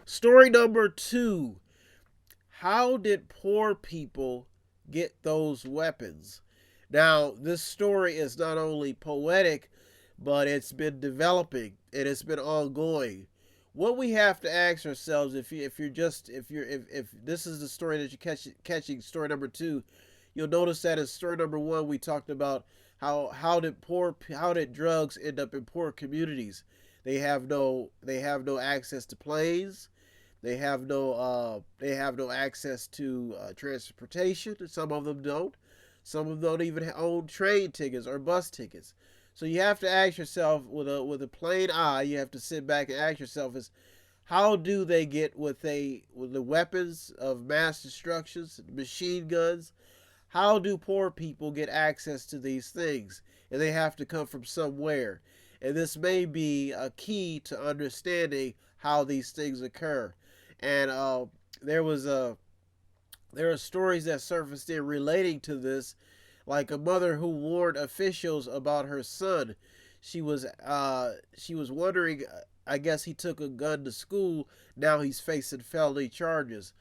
Story number 2. How did poor people get those weapons? Now, this story is not only poetic, but it's been developing and it's been ongoing. What we have to ask ourselves, if this is the story that you're catching, story number 2, you'll notice that in story number 1 we talked about how did drugs end up in poor communities. They have no access to planes. They have no access to transportation. Some of them don't. Some of them don't even own train tickets or bus tickets. So you have to ask yourself with a plain eye. You have to sit back and ask yourself: is how do they get with the weapons of mass destruction, machine guns? How do poor people get access to these things? And they have to come from somewhere. And this may be a key to understanding how these things occur. And there was a there are stories that surfaced in relating to this, like a mother who warned officials about her son. She was wondering. I guess he took a gun to school. Now he's facing felony charges.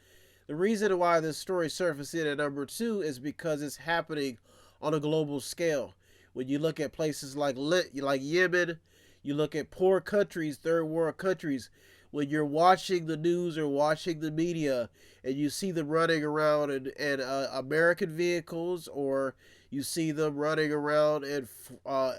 The reason why this story surfaced in at number 2 is because it's happening on a global scale. When you look at places like Yemen, you look at poor countries, third world countries. When you're watching the news or watching the media, and you see them running around in American vehicles, or you see them running around in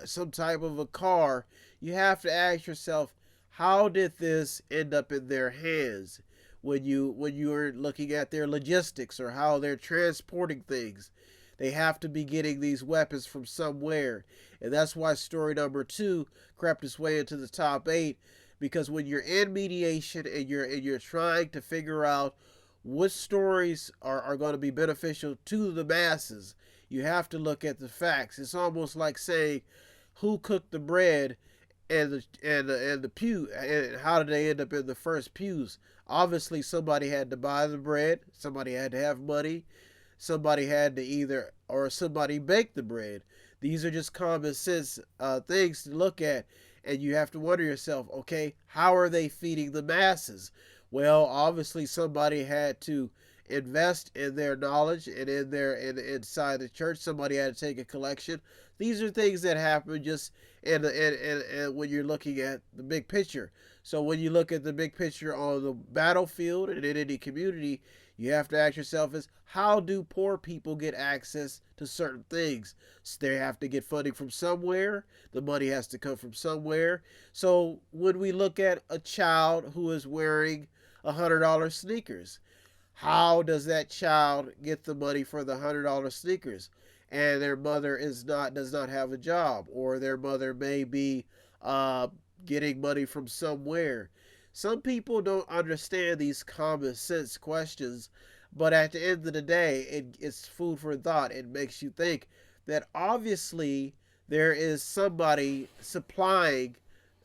some type of a car, you have to ask yourself, how did this end up in their hands? When you are looking at their logistics or how they're transporting things, they have to be getting these weapons from somewhere. And that's why story number 2 crept its way into the top 8, because when you're in mediation and you're trying to figure out what stories are going to be beneficial to the masses, you have to look at the facts. It's almost like saying, who cooked the bread and the pew, and how did they end up in the first pews? Obviously somebody had to buy the bread, somebody had to have money, somebody had to either, or somebody baked the bread. These are just common sense things to look at, and you have to wonder yourself, okay, how are they feeding the masses? Well, obviously somebody had to invest in their knowledge and inside the church. Somebody had to take a collection. These are things that happen just and when you're looking at the big picture. So when you look at the big picture on the battlefield and in any community, you have to ask yourself is, how do poor people get access to certain things? So they have to get funding from somewhere. The money has to come from somewhere. So when we look at a child who is wearing $100 sneakers, how does that child get the money for the $100 sneakers? And their mother does not have a job, or their mother may be getting money from somewhere. Some people don't understand these common sense questions, but at the end of the day, it's food for thought. It makes you think that obviously there is somebody supplying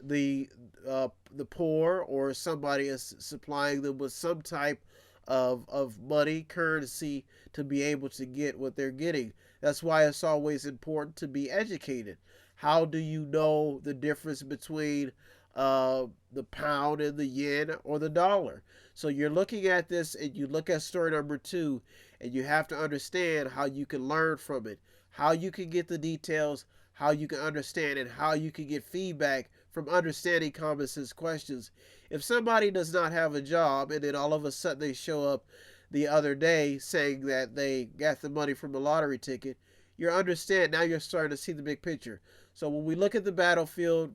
the the poor, or somebody is supplying them with some type of money, currency, to be able to get what they're getting. That's why it's always important to be educated. How do you know the difference between the pound and the yen or the dollar? So you're looking at this, and you look at story number 2, and you have to understand how you can learn from it, how you can get the details, how you can understand, and how you can get feedback from understanding common sense questions. If somebody does not have a job, and then all of a sudden they show up the other day saying that they got the money from a lottery ticket, now you're starting to see the big picture. So when we look at the battlefield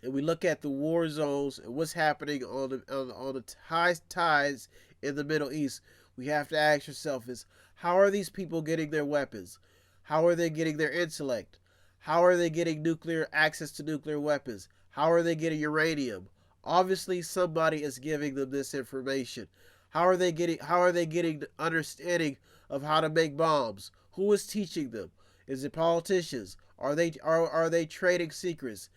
and we look at the war zones and what's happening on the high tides in the Middle East, we have to ask ourselves is, how are these people getting their weapons? How are they getting their intellect? How are they getting nuclear access to nuclear weapons? How are they getting uranium? Obviously somebody is giving them this information. How are they getting the understanding of how to make bombs? Who is teaching them? Is it politicians? Are they trading secrets?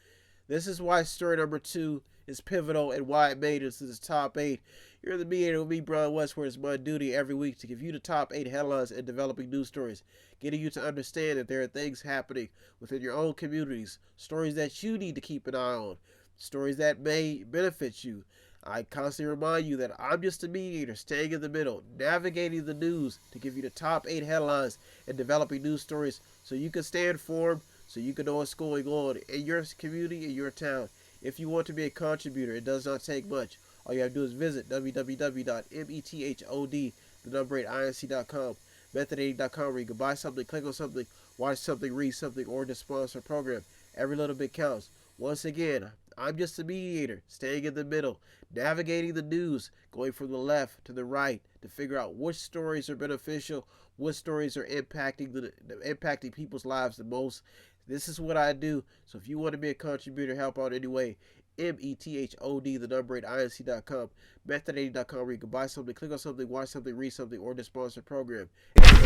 This is why story number 2 is pivotal and why it made it to the top 8. You're in the Mediator with me, Brian West, where it's my duty every week to give you the top 8 headlines and developing news stories, getting you to understand that there are things happening within your own communities, stories that you need to keep an eye on. stories that may benefit you. I constantly remind you that I'm just a mediator, staying in the middle, navigating the news to give you the top 8 headlines and developing news stories so you can stay informed, so you can know what's going on in your community, in your town. If you want to be a contributor, it does not take much. All you have to do is visit www.method8inc.com, method8.com, where you can buy something, click on something, watch something, read something, or just sponsor a program. Every little bit counts. Once again, I'm just a mediator, staying in the middle, navigating the news, going from the left to the right to figure out which stories are beneficial, what stories are impacting people's lives the most. This is what I do. So if you want to be a contributor, help out anyway, METHOD, the number 8, INC.com, method8.com, where you can buy something, click on something, watch something, read something, or just sponsor a program. If you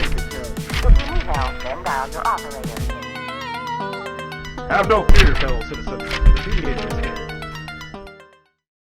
need help, then dial your operator. Have no fear, fellow citizens. The Mediator is here.